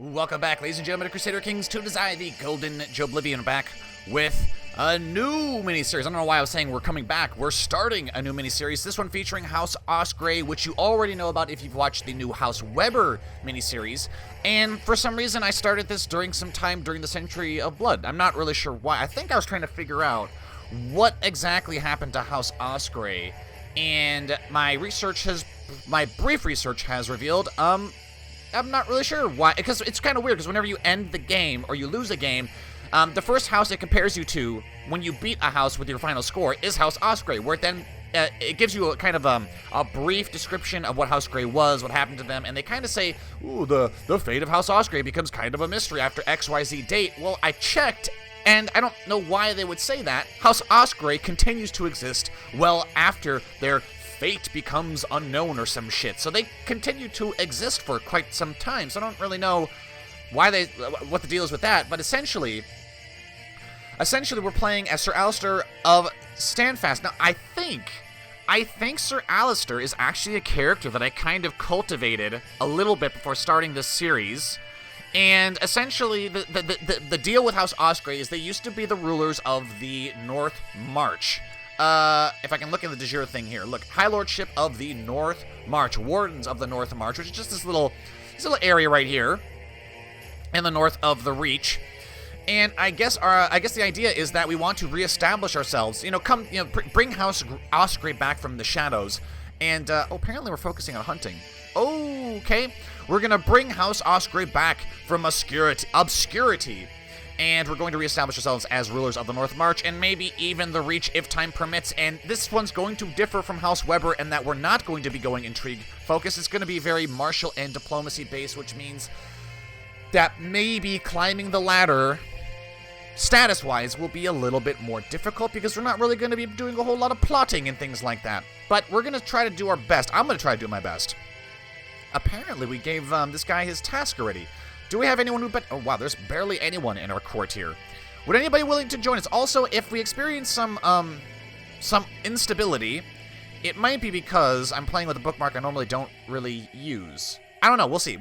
Welcome back, ladies and gentlemen, to Crusader Kings 2 Design, the Golden Joeblivion, back with a new miniseries. I don't know why I was saying we're coming back. We're starting a new miniseries, this one featuring House Osgrey, which you already know about if you've watched the new House Weber miniseries. And for some reason, I started this during some time during the Century of Blood. I'm not really sure why. I think I was trying to figure out what exactly happened to House Osgrey. And my brief research has revealed, I'm not really sure why, because it's kind of weird, because whenever you end the game, or you lose a game, the first house it compares you to, when you beat a house with your final score, is House Osgrey, where it then, it gives you a kind of a brief description of what House Osgrey was, what happened to them, and they kind of say, ooh, the fate of House Osgrey becomes kind of a mystery after XYZ date. Well, I checked, and I don't know why they would say that. House Osgrey continues to exist well after their fate becomes unknown or some shit. So they continue to exist for quite some time. So I don't really know what the deal is with that. But essentially we're playing as Sir Alistair of Standfast. Now, I think Sir Alistair is actually a character that I kind of cultivated a little bit before starting this series. And essentially, the deal with House Osgrey is they used to be the rulers of the North March. If I can look at the de jure thing here. Look, High Lordship of the North March, Wardens of the North March, which is just this little area right here in the north of the Reach. And I guess the idea is that we want to reestablish ourselves. Bring House Osgrey back from the shadows. And apparently we're focusing on hunting. Okay, we're gonna bring House Osgrey back from obscurity. And we're going to reestablish ourselves as rulers of the North March, and maybe even the Reach if time permits. And this one's going to differ from House Weber in that we're not going to be going intrigue focused. It's going to be very martial and diplomacy based, which means that maybe climbing the ladder, status-wise, will be a little bit more difficult because we're not really going to be doing a whole lot of plotting and things like that. But we're going to try to do our best. I'm going to try to do my best. Apparently, we gave this guy his task already. Do we have anyone who bet? Oh, wow, there's barely anyone in our court here. Would anybody willing to join us? Also, if we experience some instability, it might be because I'm playing with a bookmark I normally don't really use. I don't know. We'll see.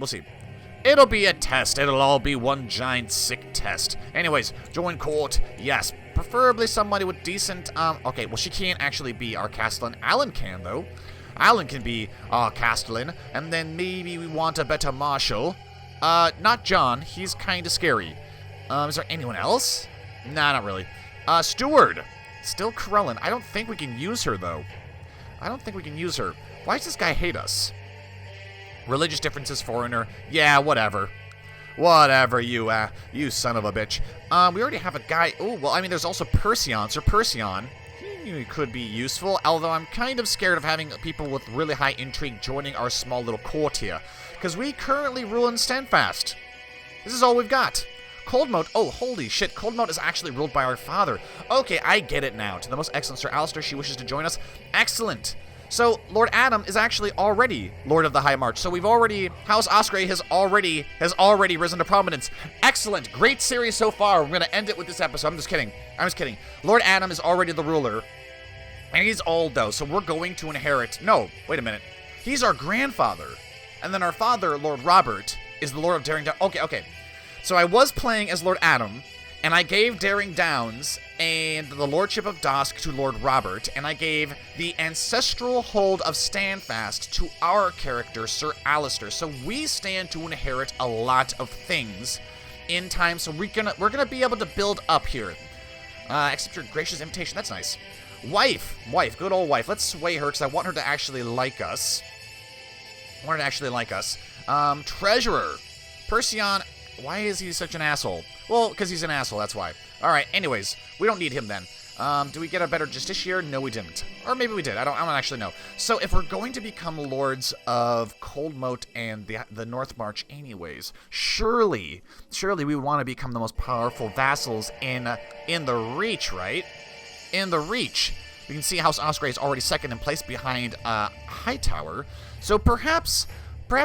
It'll be a test. It'll all be one giant sick test. Anyways, join court. Yes. Preferably somebody with decent, okay, well, she can't actually be our Castellan. Alan can, though. Alan can be our Castellan. And then maybe we want a better marshal. Not John. He's kind of scary. Is there anyone else? Nah, not really. Steward. Still Corellin. I don't think we can use her, though. Why does this guy hate us? Religious differences, foreigner. Yeah, whatever. Whatever, you son of a bitch. We already have a guy. Oh, well, I mean, there's also Perseon. Sir Perseon. He could be useful, although I'm kind of scared of having people with really high intrigue joining our small little court here. Because we currently rule in Standfast. This is all we've got. Coldmoat. Oh, holy shit. Coldmoat is actually ruled by our father. Okay, I get it now. To the most excellent Sir Alistair, she wishes to join us. Excellent. So, Lord Adam is actually already Lord of the High March. So House Osgrey has already risen to prominence. Excellent. Great series so far. We're going to end it with this episode. I'm just kidding. Lord Adam is already the ruler. And he's old, though, so we're going to inherit. No, wait a minute. He's our grandfather. And then our father, Lord Robert, is the Lord of Daring Downs. Okay. So I was playing as Lord Adam, and I gave Daring Downs and the Lordship of Dosk to Lord Robert, and I gave the Ancestral Hold of Standfast to our character, Sir Alistair. So we stand to inherit a lot of things in time, so we're gonna be able to build up here. Accept your gracious invitation. That's nice. Wife, good old wife. Let's sway her because I want her to actually like us. Treasurer. Perseon, why is he such an asshole? Well, because he's an asshole, that's why. Alright, anyways, we don't need him then. Do we get a better Justiciar? No, we didn't. Or maybe we did, I don't actually know. So if we're going to become lords of Coldmoat and the North March anyways, surely we want to become the most powerful vassals in the Reach, right? In the Reach. We can see House Osgrey is already second in place behind Hightower. So perhaps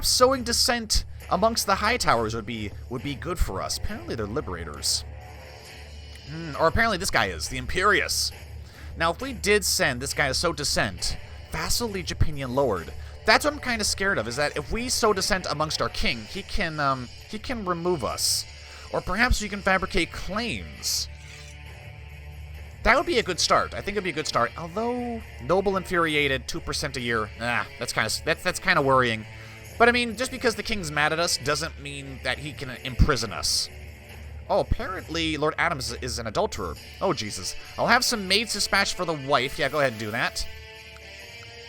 sowing dissent amongst the Hightowers would be good for us. Apparently they're liberators. Or apparently this guy is, the Imperious. Now if we did send this guy to sow dissent, Vassal Liege Opinion lowered. That's what I'm kind of scared of, is that if we sow dissent amongst our king, he can remove us. Or perhaps we can fabricate claims. That would be a good start. I think it'd be a good start. Although, noble infuriated, 2% a year, that's kind of worrying. But I mean, just because the king's mad at us doesn't mean that he can imprison us. Oh, apparently Lord Adams is an adulterer. Oh, Jesus. I'll have some maids dispatched for the wife. Yeah, go ahead and do that.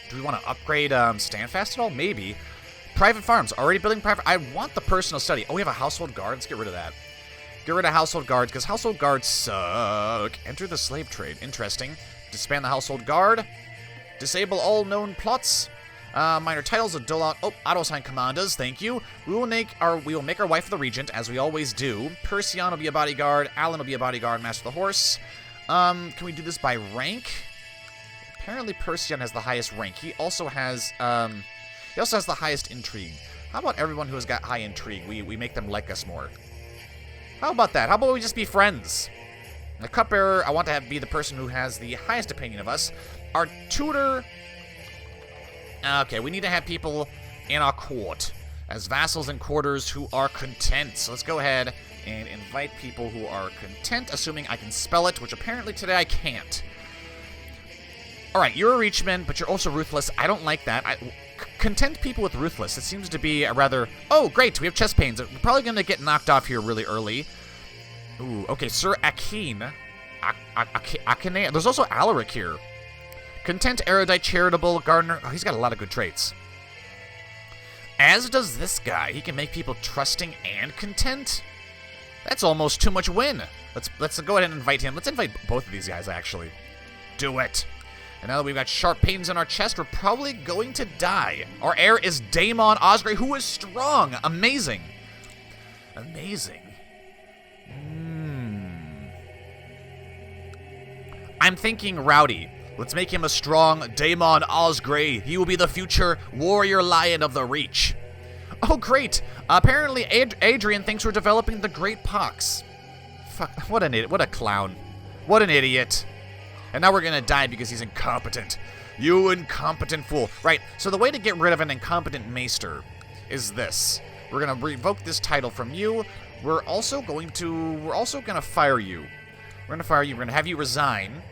Do we want to upgrade Standfast at all? Maybe. Private farms. Already building private... I want the personal study. Oh, we have a household guard. Let's get rid of that. Get rid of household guards, because household guards suck. Enter the slave trade. Interesting. Disband the household guard. Disable all known plots. Minor titles will dole out. Oh, auto-assign commanders. Thank you. We will make our wife the regent, as we always do. Perseon will be a bodyguard. Alan will be a bodyguard. Master of the horse. Can we do this by rank? Apparently Perseon has the highest rank. He also has the highest intrigue. How about everyone who has got high intrigue? We make them like us more. How about that? How about we just be friends? The cupbearer, I want to be the person who has the highest opinion of us. Our tutor... Okay, we need to have people in our court as vassals and quarters who are content. So let's go ahead and invite people who are content, assuming I can spell it, which apparently today I can't. Alright, you're a reachman, but you're also ruthless. I don't like that. Content people with ruthless. It seems to be a rather... Oh, great, we have chest pains. We're probably going to get knocked off here really early. Ooh, okay, Sir Akeen. Akane. There's also Alaric here. Content, erudite, charitable, gardener. Oh, he's got a lot of good traits. As does this guy. He can make people trusting and content. That's almost too much win. Let's go ahead and invite him. Let's invite both of these guys, actually. Do it. And now that we've got sharp pains in our chest, we're probably going to die. Our heir is Daemon Osgrey, who is strong. Amazing. Amazing. I'm thinking Rowdy. Let's make him a strong Daemon Osgrey. He will be the future warrior lion of the Reach. Oh, great. Apparently, Adrian thinks we're developing the Great Pox. Fuck, what an idiot. What a clown. What an idiot. And now we're going to die because he's incompetent. You incompetent fool. Right, so the way to get rid of an incompetent maester is this. We're going to revoke this title from you. We're also going to fire you. We're going to fire you. We're going to have you resign.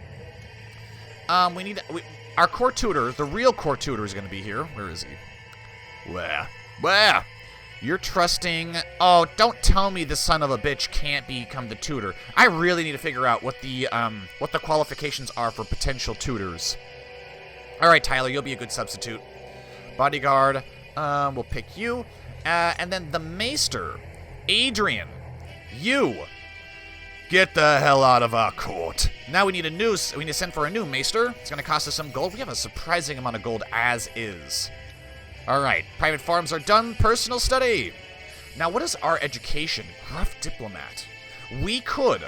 Our court tutor, the real court tutor, is going to be here. Where is he? Where? You're trusting... Oh, don't tell me the son of a bitch can't become the tutor. I really need to figure out what the qualifications are for potential tutors. All right, Tyler, you'll be a good substitute. Bodyguard, we'll pick you. And then the maester, Adrian, you... Get the hell out of our court. Now we need to send for a new maester. It's going to cost us some gold. We have a surprising amount of gold as is. All right, private farms are done. Personal study. Now, what is our education? Gruff diplomat. We could.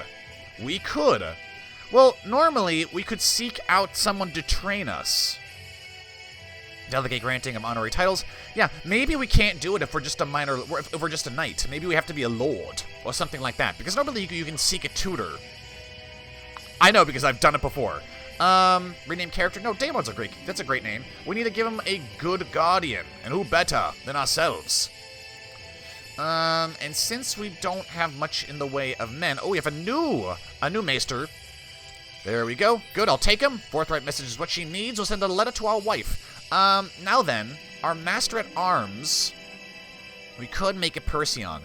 Well, normally, we could seek out someone to train us. Delegate granting of honorary titles. Yeah, maybe we can't do it if we're just if we're just a knight. Maybe we have to be a lord or something like that. Because normally you can seek a tutor. I know because I've done it before. Rename character. No, Daemon's that's a great name. We need to give him a good guardian. And who better than ourselves? And since we don't have much in the way of men. Oh, we have a new maester. There we go. Good, I'll take him. Forthright message is what she needs. We'll send a letter to our wife. Now then, our master at arms, we could make it Perseon.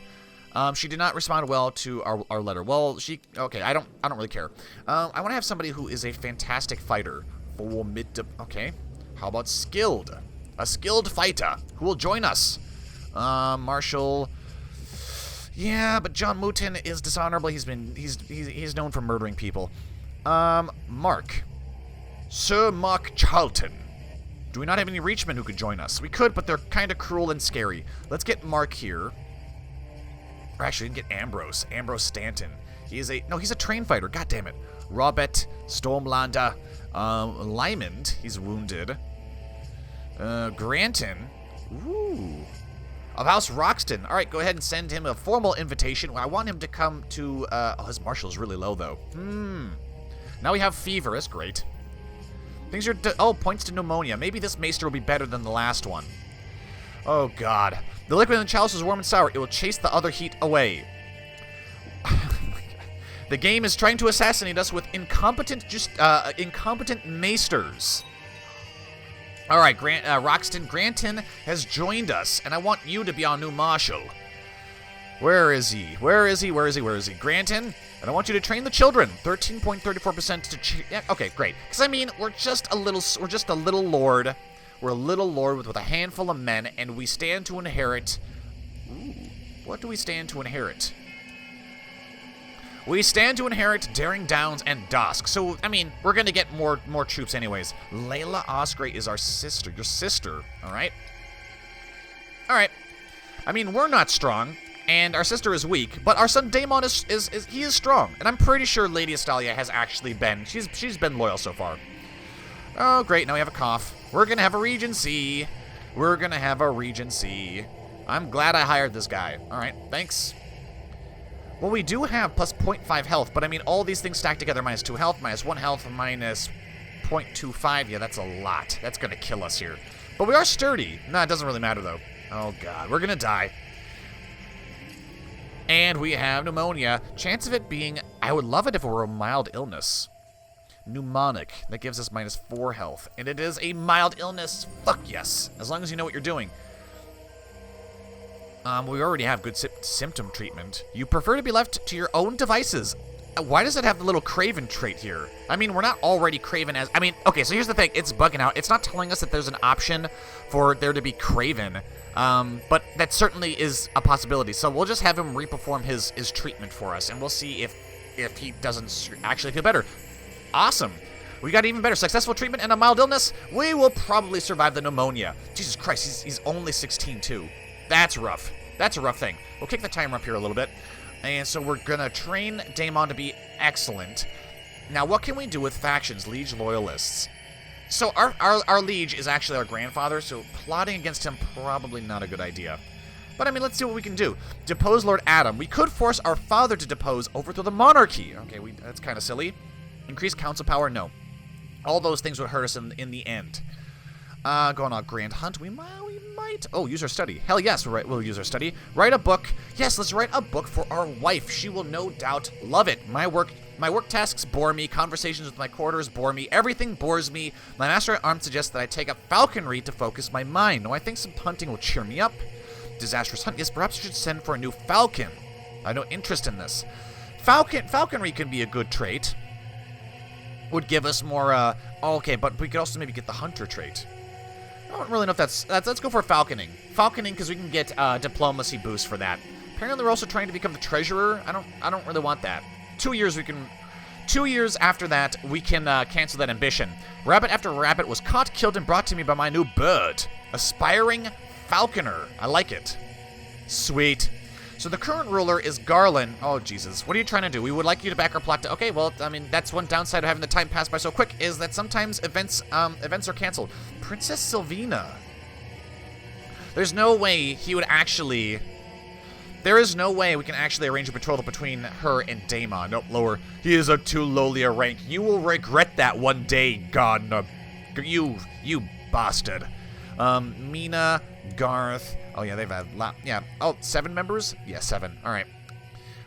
She did not respond well to our letter. Well, okay, I don't really care. I want to have somebody who is a fantastic fighter. Okay, how about skilled? A skilled fighter who will join us. Marshall. Yeah, but John Mouton is dishonorable. He's known for murdering people. Mark. Sir Mark Charlton. Do we not have any reachmen who could join us? We could, but they're kind of cruel and scary. Let's get Mark here. Or actually, we can get Ambrose. Ambrose Stanton. He's a train fighter. God damn it. Robert Stormlander. Lymond. He's wounded. Granton. Ooh. Of House Roxton. All right, go ahead and send him a formal invitation. I want him to come to... oh, his marshal's really low, though. Now we have Fever. That's great. Things are... oh, points to pneumonia. Maybe this maester will be better than the last one. Oh, God. The liquid in the chalice is warm and sour. It will chase the other heat away. The game is trying to assassinate us with incompetent maesters. All right, Roxton Granton has joined us, and I want you to be our new marshal. Where is he? Where is he? Where is he? Where is he? Granton, and I want you to train the children. 13.34% to... yeah, okay, great. Because, I mean, we're just a little lord. We're a little lord with a handful of men, and we stand to inherit... Ooh, what do we stand to inherit? We stand to inherit Daring Downs and Dusk. So, I mean, we're going to get more troops anyways. Layla Osgrey is our sister. Your sister, all right? All right. I mean, we're not strong, and our sister is weak, but our son Daemon is strong. And I'm pretty sure Lady Astalia has actually been, she's been loyal so far. Oh, great, now we have a cough. We're going to have a regency. We're going to have a regency. I'm glad I hired this guy. All right, thanks. Well, we do have plus 0.5 health, but I mean, all these things stacked together, minus 2 health, minus 1 health, minus 0.25. Yeah, that's a lot. That's going to kill us here. But we are sturdy. No, it doesn't really matter, though. Oh, God. We're going to die. And we have pneumonia. Chance of it being... I would love it if it were a mild illness. Pneumonic. That gives us minus 4 health. And it is a mild illness. Fuck yes. As long as you know what you're doing. We already have good symptom treatment. You prefer to be left to your own devices. Why does it have the little Craven trait here? I mean, we're not already Craven as... I mean, okay, so here's the thing. It's bugging out. It's not telling us that there's an option for there to be Craven. But that certainly is a possibility. So we'll just have him reperform his treatment for us, and we'll see if he doesn't actually feel better. Awesome. We got even better. Successful treatment and a mild illness. We will probably survive the pneumonia. Jesus Christ, he's only 16 too. That's rough. That's a rough thing. We'll kick the timer up here a little bit. And so we're going to train Daemon to be excellent. Now, what can we do with factions? Liege Loyalists. So our liege is actually our grandfather, so plotting against him, probably not a good idea. But, I mean, let's see what we can do. Depose Lord Adam. We could force our father to depose, overthrow the monarchy. Okay, that's kind of silly. Increase council power? No. All those things would hurt us in the end. Going on Grand Hunt. We might. Oh, use our study. Hell yes, we'll use our study. Write a book. Yes, let's write a book for our wife. She will no doubt love it. My work tasks bore me. Conversations with my quarters bore me. Everything bores me. My master at arms suggests that I take up falconry to focus my mind. No, I think some hunting will cheer me up. Disastrous hunt. Yes, perhaps I should send for a new falcon. I have no interest in this. Falconry can be a good trait. Would give us more, okay, but we could also maybe get the hunter trait. I don't really know if that's let's go for falconing. Falconing, because we can get diplomacy boost for that. Apparently, we're also trying to become the treasurer. I don't really want that. 2 years we can. 2 years after that, we can cancel that ambition. Rabbit after rabbit was caught, killed, and brought to me by my new bird. Aspiring falconer. I like it. Sweet. So the current ruler is Garland. Oh, Jesus. What are you trying to do? We would like you to back our plot to... Okay, well, I mean, that's one downside of having the time pass by so quick, is that sometimes events are canceled. Princess Sylvina. There's no way he would actually... There is no way we can actually arrange a betrothal between her and Daemon. Nope, lower. He is of too lowly a rank. You will regret that one day, God. You bastard. Mina, Garth... Oh, yeah, they've had... Yeah. Oh, 7 members? Yeah, 7. All right.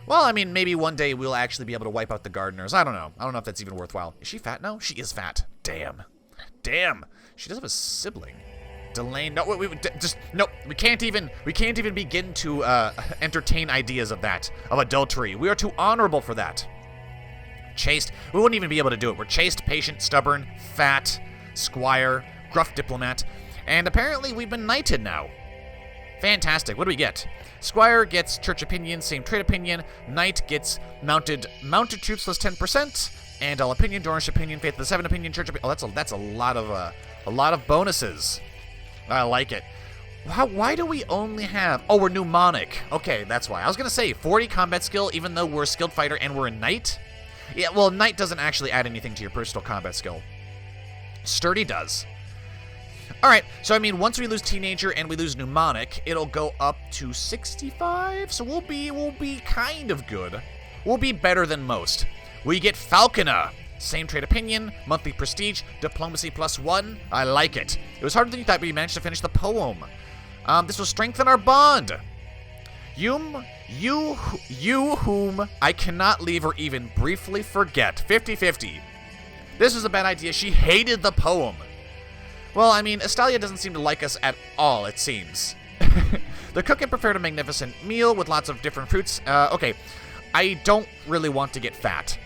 Well, I mean, maybe one day we'll actually be able to wipe out the gardeners. I don't know. I don't know if that's even worthwhile. Is she fat now? She is fat. Damn. Damn. She does have a sibling. Delane... No, nope. We can't even begin to entertain ideas of that. Of adultery. We are too honorable for that. Chaste. We wouldn't even be able to do it. We're chaste, patient, stubborn, fat, squire, gruff diplomat. And apparently we've been knighted now. Fantastic. What do we get? Squire gets church opinion, same trade opinion. Knight gets mounted troops plus 10%, and all opinion, Dornish opinion, faith of the 7 opinion, church opinion. Oh, that's a lot of bonuses. I like it. Why do we only have... Oh, we're pneumonic. Okay, that's why. I was gonna say 40 combat skill, even though we're a skilled fighter and we're a knight. Yeah, well, knight doesn't actually add anything to your personal combat skill. Sturdy does. Alright, so I mean, once we lose Teenager and we lose Pneumonic, it'll go up to 65, so we'll be kind of good. We'll be better than most. We get Falconer. Same trade opinion, monthly prestige, diplomacy +1. I like it. It was harder than you thought, but you managed to finish the poem. This will strengthen our bond. You whom I cannot leave or even briefly forget. 50-50. This was a bad idea. She hated the poem. Well, I mean, Estalia doesn't seem to like us at all, it seems. The cook had prepared a magnificent meal with lots of different fruits. Okay, I don't really want to get fat.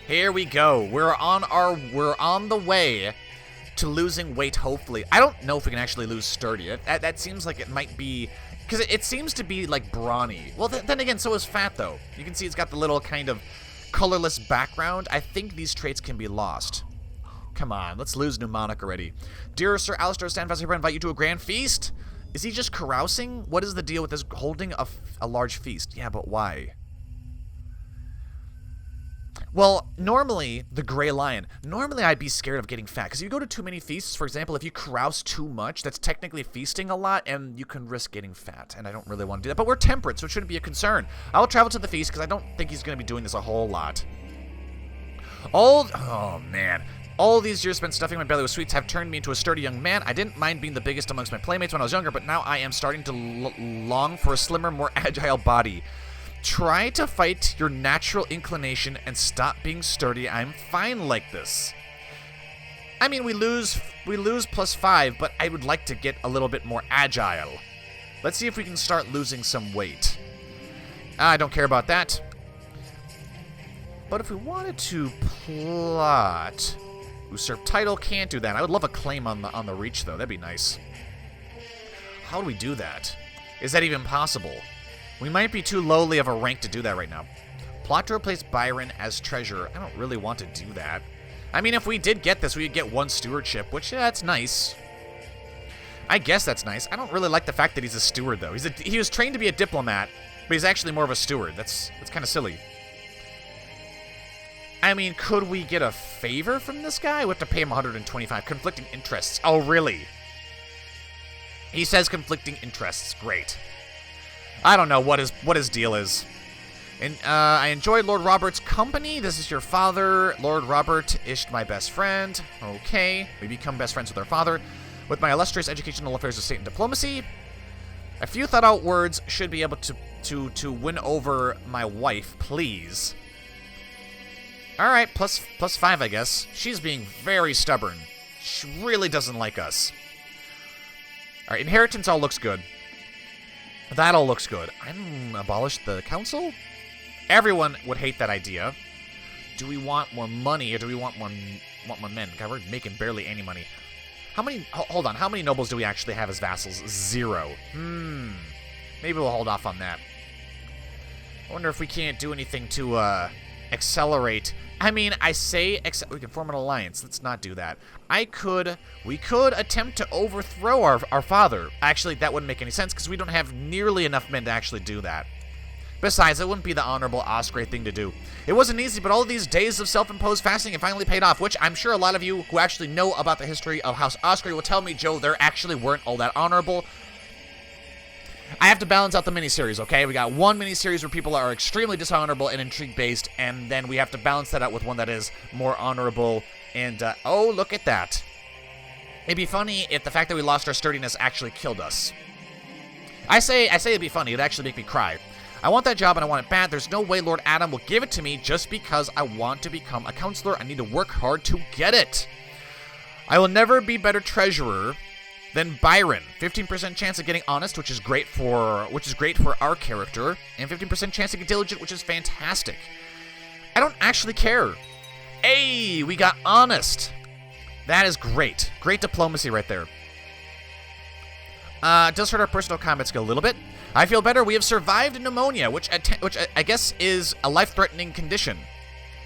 Here we go. We're on the way to losing weight, hopefully. I don't know if we can actually lose sturdy. That seems like it might be, because it seems to be like brawny. Well, then again, so is fat, though. You can see it's got the little kind of colorless background. I think these traits can be lost. Come on, let's lose mnemonic already. Dear Sir Alistair Standfast, I invite you to a grand feast. Is he just carousing? What is the deal with this holding a large feast? Yeah, but why? Well, normally, the Gray Lion, normally I'd be scared of getting fat, because if you go to too many feasts, for example, if you carouse too much, that's technically feasting a lot, and you can risk getting fat, and I don't really want to do that, but we're temperate, so it shouldn't be a concern. I'll travel to the feast, because I don't think he's going to be doing this a whole lot. Oh man. All these years spent stuffing my belly with sweets have turned me into a sturdy young man. I didn't mind being the biggest amongst my playmates when I was younger, but now I am starting to long for a slimmer, more agile body. Try to fight your natural inclination and stop being sturdy. I'm fine like this. I mean, we lose +5, but I would like to get a little bit more agile. Let's see if we can start losing some weight. I don't care about that. But if we wanted to plot... Usurp title, can't do that. I would love a claim on the reach, though. That'd be nice. How do we do that? Is that even possible? We might be too lowly of a rank to do that right now. Plot to replace Byron as treasurer. I don't really want to do that. I mean, if we did get this, we would get 1 stewardship, which, yeah, that's nice. I guess that's nice. I don't really like the fact that he's a steward, though. He was trained to be a diplomat, but he's actually more of a steward. That's kind of silly. I mean, could we get a favor from this guy? We have to pay him 125. Conflicting interests. Oh, really? He says conflicting interests. Great. I don't know what his deal is. And I enjoyed Lord Robert's company. This is your father. Lord Robert is my best friend. Okay. We become best friends with our father. With my illustrious educational affairs of state and diplomacy. A few thought-out words should be able to win over my wife, please. Alright, +5, I guess. She's being very stubborn. She really doesn't like us. Alright, inheritance all looks good. That all looks good. I'm abolish the council? Everyone would hate that idea. Do we want more money, or do we want more men? God, we're making barely any money. How many... Hold on, how many nobles do we actually have as vassals? 0. Maybe we'll hold off on that. I wonder if we can't do anything to, accelerate. I mean, I say we can form an alliance. Let's not do that. We could attempt to overthrow our father. Actually, that wouldn't make any sense because we don't have nearly enough men to actually do that. Besides, it wouldn't be the honorable Osgrey thing to do. It wasn't easy, but all these days of self-imposed fasting have finally paid off, which I'm sure a lot of you who actually know about the history of House Osgrey will tell me, Joe, there actually weren't all that honorable. I have to balance out the miniseries, okay? We got one miniseries where people are extremely dishonorable and intrigue-based, and then we have to balance that out with one that is more honorable. And, oh, look at that. It'd be funny if the fact that we lost our sturdiness actually killed us. I say it'd be funny. It'd actually make me cry. I want that job and I want it bad. There's no way Lord Adam will give it to me just because I want to become a counselor. I need to work hard to get it. I will never be better treasurer than Byron. 15% chance of getting honest, which is great for our character, and 15% chance to get diligent, which is fantastic. I don't actually care. Hey, we got honest. That is great. Great diplomacy right there. It does hurt our personal combat skill a little bit. I feel better. We have survived pneumonia, which I guess is a life-threatening condition.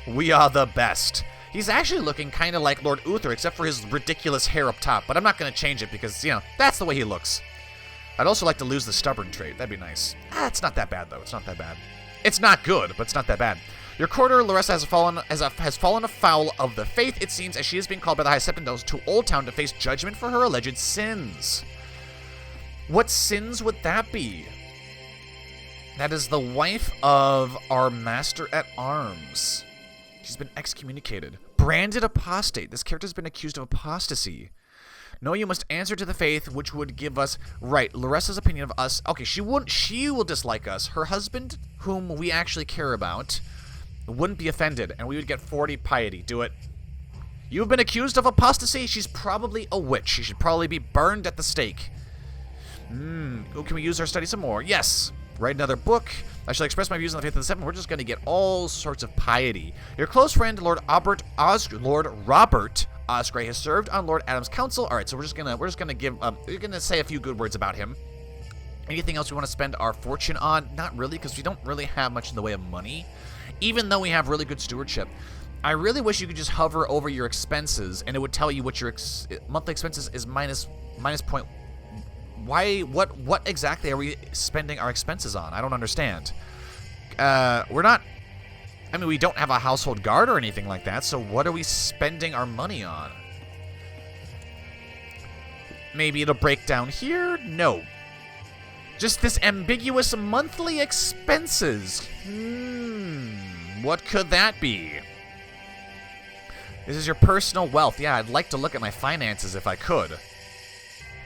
We are the best. He's actually looking kind of like Lord Uther, except for his ridiculous hair up top. But I'm not going to change it because, you know, that's the way he looks. I'd also like to lose the stubborn trait. That'd be nice. It's not that bad, though. It's not that bad. It's not good, but it's not that bad. Your quarter, Larissa, has fallen afoul of the faith, it seems, as she is being called by the High Septendals to Old Town to face judgment for her alleged sins. What sins would that be? That is the wife of our Master at Arms. She's been excommunicated. Branded apostate. This character's been accused of apostasy. No, you must answer to the faith, which would give us... Right, Laressa's opinion of us... Okay, she will dislike us. Her husband, whom we actually care about, wouldn't be offended, and we would get 40 piety. Do it. You've been accused of apostasy? She's probably a witch. She should probably be burned at the stake. Oh, can we use our study some more? Yes. Write another book. I shall express my views on the faith of the seven. We're just going to get all sorts of piety. Your close friend, Lord Robert Osgrey, has served on Lord Adam's council. All right, so we're just gonna say a few good words about him. Anything else we want to spend our fortune on? Not really, because we don't really have much in the way of money, even though we have really good stewardship. I really wish you could just hover over your expenses, and it would tell you what your monthly expenses is minus point. Why? What exactly are we spending our expenses on? I don't understand. We're not... I mean, we don't have a household guard or anything like that, so what are we spending our money on? Maybe it'll break down here? No. Just this ambiguous monthly expenses. What could that be? This is your personal wealth. Yeah, I'd like to look at my finances if I could.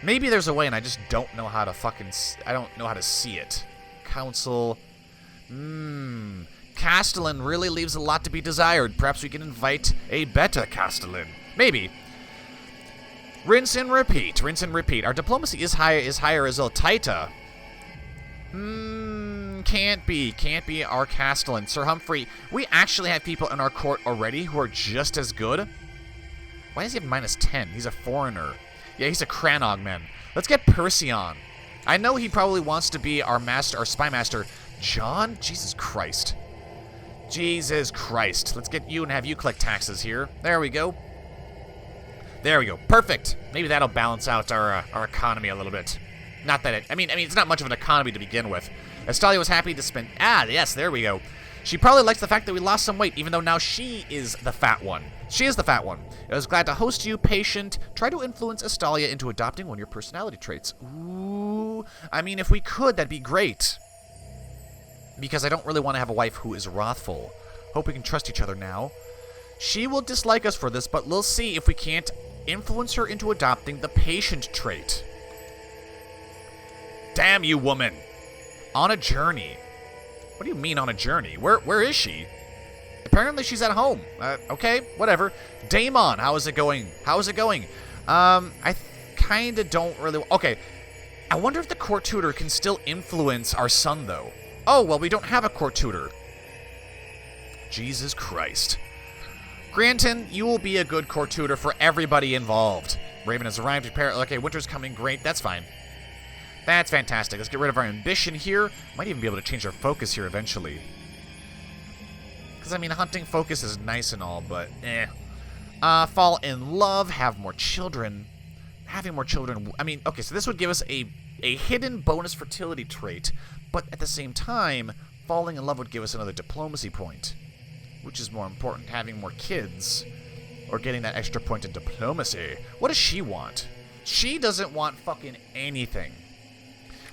Maybe there's a way and I just don't know how to I don't know how to see it. Council. Castellan really leaves a lot to be desired. Perhaps we can invite a beta Castellan. Maybe. Rinse and repeat. Rinse and repeat. Our diplomacy is higher as Taita. Can't be our Castellan. Sir Humphrey, we actually have people in our court already who are just as good. Why does he have -10? He's a foreigner. Yeah, he's a Cranog man. Let's get Percy on. I know he probably wants to be our master, our spy master. John? Jesus Christ. Jesus Christ. Let's get you and have you collect taxes here. There we go. There we go. Perfect. Maybe that'll balance out our economy a little bit. Not that I mean, it's not much of an economy to begin with. Estalia was happy to spend... yes, there we go. She probably likes the fact that we lost some weight, even though now she is the fat one. She is the fat one. I was glad to host you, patient. Try to influence Estalia into adopting one of your personality traits. Ooh. I mean, if we could, that'd be great. Because I don't really want to have a wife who is wrathful. Hope we can trust each other now. She will dislike us for this, but we'll see if we can't influence her into adopting the patient trait. Damn you, woman. On a journey. What do you mean on a journey? Where is she? Apparently she's at home. Okay, whatever. Daemon, how is it going? How is it going? I kind of don't really... Okay, I wonder if the court tutor can still influence our son, though. Oh, well, we don't have a court tutor. Jesus Christ. Granton, you will be a good court tutor for everybody involved. Raven has arrived. Okay, winter's coming. Great. That's fine. That's fantastic. Let's get rid of our ambition here. Might even be able to change our focus here eventually. Because, I mean, hunting focus is nice and all, but eh. Fall in love, have more children. Having more children... I mean, okay, so this would give us a hidden bonus fertility trait, but at the same time, falling in love would give us another diplomacy point. Which is more important, having more kids, or getting that extra point in diplomacy. What does she want? She doesn't want fucking anything.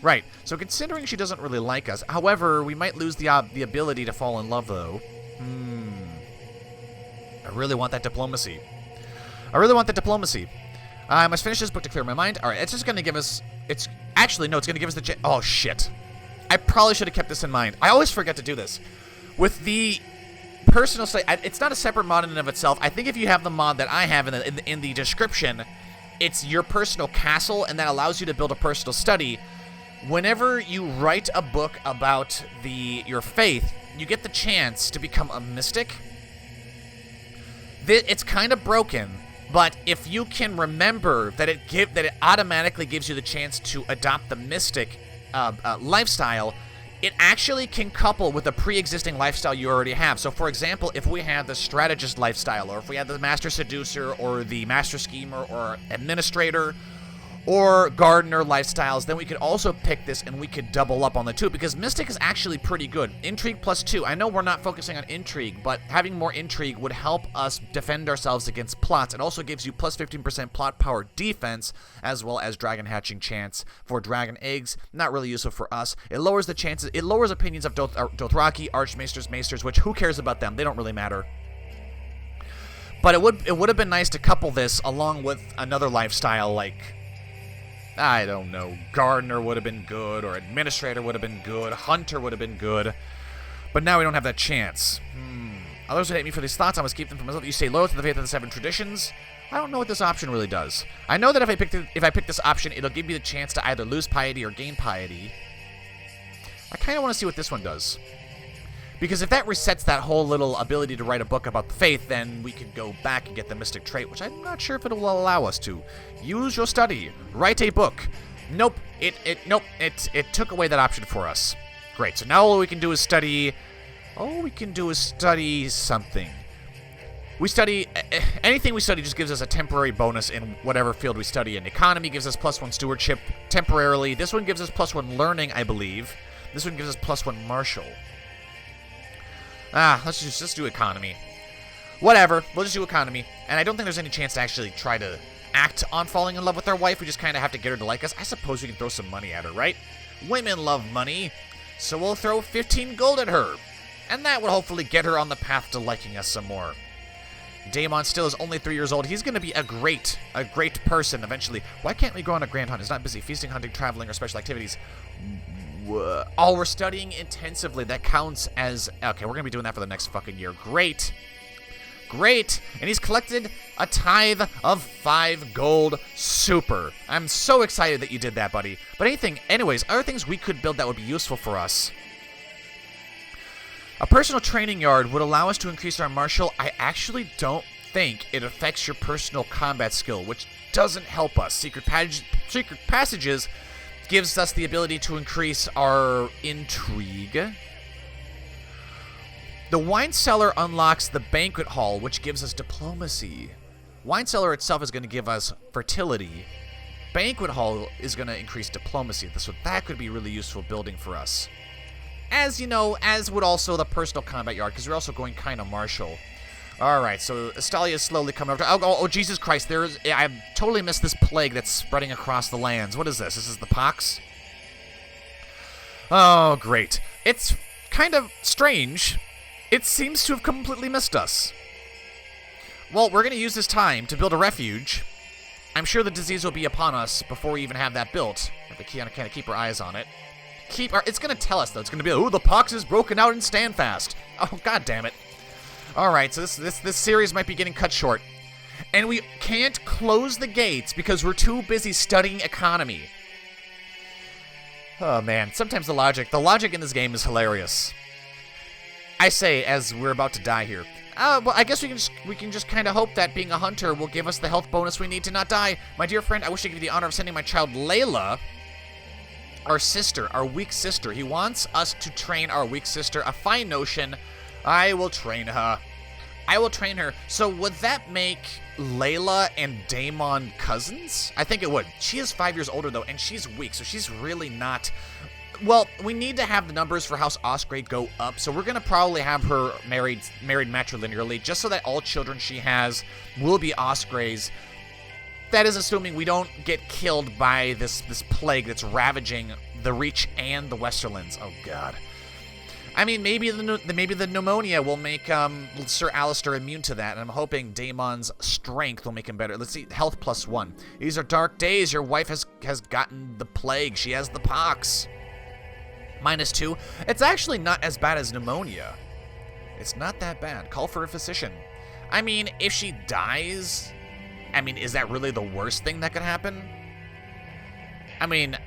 Right, so considering she doesn't really like us, however, we might lose the ability to fall in love, though. I really want that diplomacy. I must finish this book to clear my mind. Alright, it's just going to give us... Actually, no, it's going to give us the... Oh, shit. I probably should have kept this in mind. I always forget to do this. With the... personal study, it's not a separate mod in and of itself. I think if you have the mod that I have in the description, it's your personal castle, and that allows you to build a personal study. Whenever you write a book about your faith, you get the chance to become a mystic. It's kind of broken, but if you can remember that it automatically gives you the chance to adopt the mystic lifestyle, it actually can couple with a pre-existing lifestyle you already have. So, for example, if we had the strategist lifestyle, or if we had the master seducer, or the master schemer, or administrator, or gardener lifestyles, then we could also pick this and we could double up on the two, because Mystic is actually pretty good. Intrigue +2. I know we're not focusing on intrigue, but having more intrigue would help us defend ourselves against plots. It also gives you +15% plot power defense, as well as dragon hatching chance for dragon eggs. Not really useful for us. It lowers the chances, it lowers opinions of Dothraki, Archmaesters, Maesters, which who cares about them? They don't really matter. But it would have been nice to couple this along with another lifestyle like, I don't know, gardener would have been good, or administrator would have been good, hunter would have been good. But now we don't have that chance. Others would hate me for these thoughts. I must keep them for myself. You stay loyal to the faith of the 7 traditions. I don't know what this option really does. I know that if I pick this option, it'll give me the chance to either lose piety or gain piety. I kind of want to see what this one does. Because if that resets that whole little ability to write a book about the faith, then we could go back and get the mystic trait, which I'm not sure if it will allow us to. Use your study. Write a book. Nope. It took away that option for us. Great. So now all we can do is study... All we can do is study something. We study... Anything we study just gives us a temporary bonus in whatever field we study in. Economy gives us +1 stewardship temporarily. This one gives us +1 learning, I believe. This one gives us +1 martial. Let's do economy. Whatever, we'll just do economy. And I don't think there's any chance to actually try to act on falling in love with our wife. We just kind of have to get her to like us. I suppose we can throw some money at her, right? Women love money, so we'll throw 15 gold at her. And that will hopefully get her on the path to liking us some more. Daemon still is only 3 years old. He's going to be a great person eventually. Why can't we go on a grand hunt? He's not busy feasting, hunting, traveling, or special activities. Oh, we're studying intensively. That counts as... Okay, we're going to be doing that for the next fucking year. Great. Great. And he's collected a tithe of 5 gold. Super. I'm so excited that you did that, buddy. But anyways, other things we could build that would be useful for us. A personal training yard would allow us to increase our martial. I actually don't think it affects your personal combat skill, which doesn't help us. Secret passages gives us the ability to increase our intrigue. The wine cellar unlocks the banquet hall, which gives us diplomacy. Wine cellar itself is going to give us fertility. Banquet hall is going to increase diplomacy, so that could be really useful building for us. As you know, as would also the personal combat yard, because we're also going kind of martial. Alright, so Estalia is slowly coming over. Oh, Jesus Christ, I totally missed this plague that's spreading across the lands. What is this? This is the pox? Oh, great. It's kind of strange. It seems to have completely missed us. Well, we're going to use this time to build a refuge. I'm sure the disease will be upon us before we even have that built. We have to kind of keep our eyes on it. It's going to tell us, though. It's going to be, oh, the pox is broken out in Standfast. Oh, god damn it. Alright, so this series might be getting cut short. And we can't close the gates because we're too busy studying economy. Oh, man. Sometimes the logic in this game is hilarious. I say, as we're about to die here. Well, I guess we can just kind of hope that being a hunter will give us the health bonus we need to not die. My dear friend, I wish to give you the honor of sending my child Layla, our sister, our weak sister. He wants us to train our weak sister. A fine notion. I will train her. I will train her. So would that make Layla and Daemon cousins? I think it would. She is 5 years older, though, and she's weak, so she's really not... Well, we need to have the numbers for House Osgrey go up, so we're going to probably have her married matrilinearly, just so that all children she has will be Osgrey's. That is assuming we don't get killed by this plague that's ravaging the Reach and the Westerlands. Oh, God. I mean, maybe the pneumonia will make Sir Alistair immune to that, and I'm hoping Daemon's strength will make him better. Let's see, health +1. These are dark days. Your wife has gotten the plague. She has the pox. -2. It's actually not as bad as pneumonia. It's not that bad. Call for a physician. I mean, if she dies, I mean, is that really the worst thing that could happen? I mean,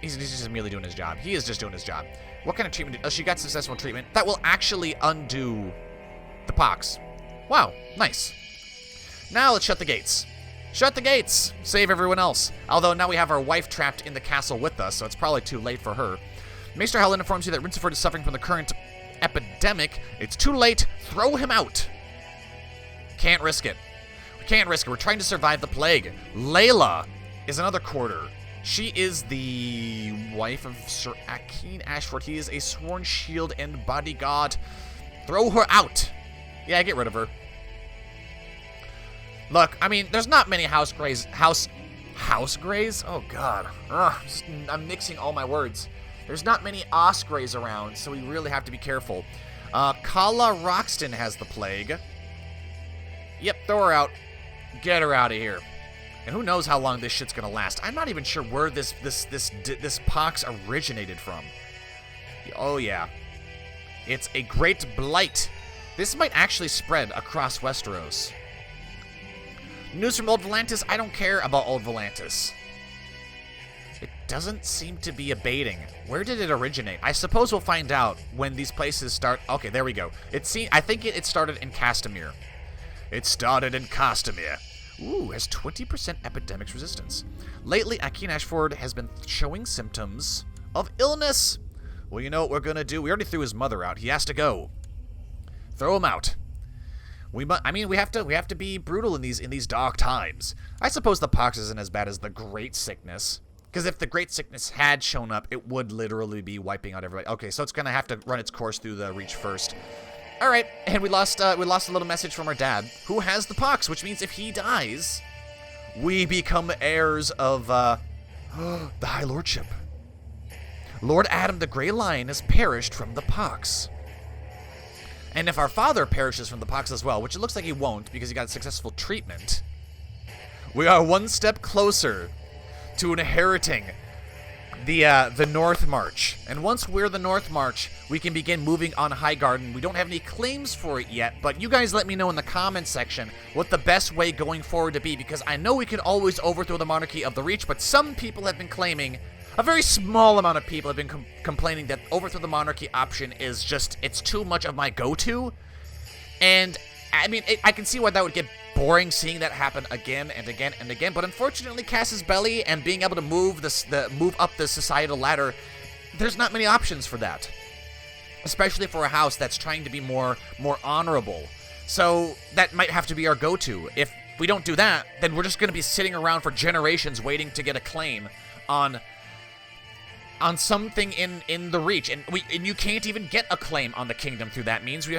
he's just merely doing his job. He is just doing his job. What kind of treatment? Oh, she got successful treatment. That will actually undo the pox. Wow, nice. Now let's shut the gates. Shut the gates. Save everyone else. Although now we have our wife trapped in the castle with us, so it's probably too late for her. Maester Helen informs you that Rinseford is suffering from the current epidemic. It's too late. Throw him out. Can't risk it. We can't risk it. We're trying to survive the plague. Layla is another quarter. She is the wife of Sir Akeen Ashford. He is a sworn shield and bodyguard. Throw her out. Yeah, get rid of her. Look, I mean, there's not many House Greys. House Greys? Oh, God. I'm mixing all my words. There's not many Osgreys around, so we really have to be careful. Kala Roxton has the plague. Yep. Throw her out. Get her out of here. And who knows how long this shit's gonna last. I'm not even sure where this pox originated from. Oh yeah. It's a great blight. This might actually spread across Westeros. News from Old Volantis. I don't care about Old Volantis. It doesn't seem to be abating. Where did it originate? I suppose we'll find out when these places start. Okay, there we go. I think it started in Castamere. It started in Castamere. Ooh, has 20% epidemics resistance. Lately, Akin Ashford has been showing symptoms of illness. Well, you know what we're gonna do? We already threw his mother out. He has to go. Throw him out. We have to be brutal in these dark times. I suppose the pox isn't as bad as the Great Sickness, because if the Great Sickness had shown up, it would literally be wiping out everybody. Okay, so it's gonna have to run its course through the Reach first. All right, and we lost a little message from our dad, who has the pox, which means if he dies, we become heirs of the High Lordship. Lord Adam the Grey Lion has perished from the pox. And if our father perishes from the pox as well, which it looks like he won't because he got successful treatment, we are one step closer to inheriting the North March. And once we're the North March, we can begin moving on Highgarden. We don't have any claims for it yet, but you guys let me know in the comments section what the best way going forward to be, because I know we can always overthrow the monarchy of the Reach, but some people have been claiming, a very small amount of people have been complaining that overthrow the monarchy option is just, it's too much of my go-to. And I mean, I can see why that would get boring seeing that happen again and again and again, but unfortunately Cass's Belly and being able to move up the societal ladder, there's not many options for that, especially for a house that's trying to be more honorable. So that might have to be our go-to. If we don't do that, then we're just going to be sitting around for generations waiting to get a claim on something in the Reach, and you can't even get a claim on the kingdom through that means. We'd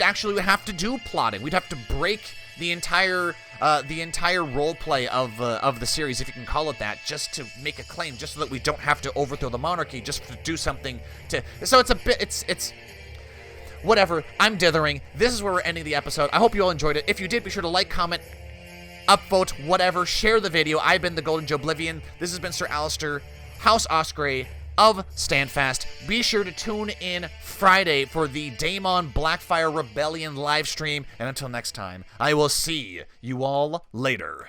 actually have to do plotting. We'd have to break the entire roleplay of the series, if you can call it that, just to make a claim, just so that we don't have to overthrow the monarchy, just to do something to. So it's whatever. I'm dithering. This is where we're ending the episode. I hope you all enjoyed it. If you did, be sure to like, comment, upvote, whatever. Share the video. I've been the Golden Joeblivion. This has been Sir Alistair, House Osgrey of Standfast. Be sure to tune in Friday for the Daemon Blackfire Rebellion live stream. And until next time, I will see you all later.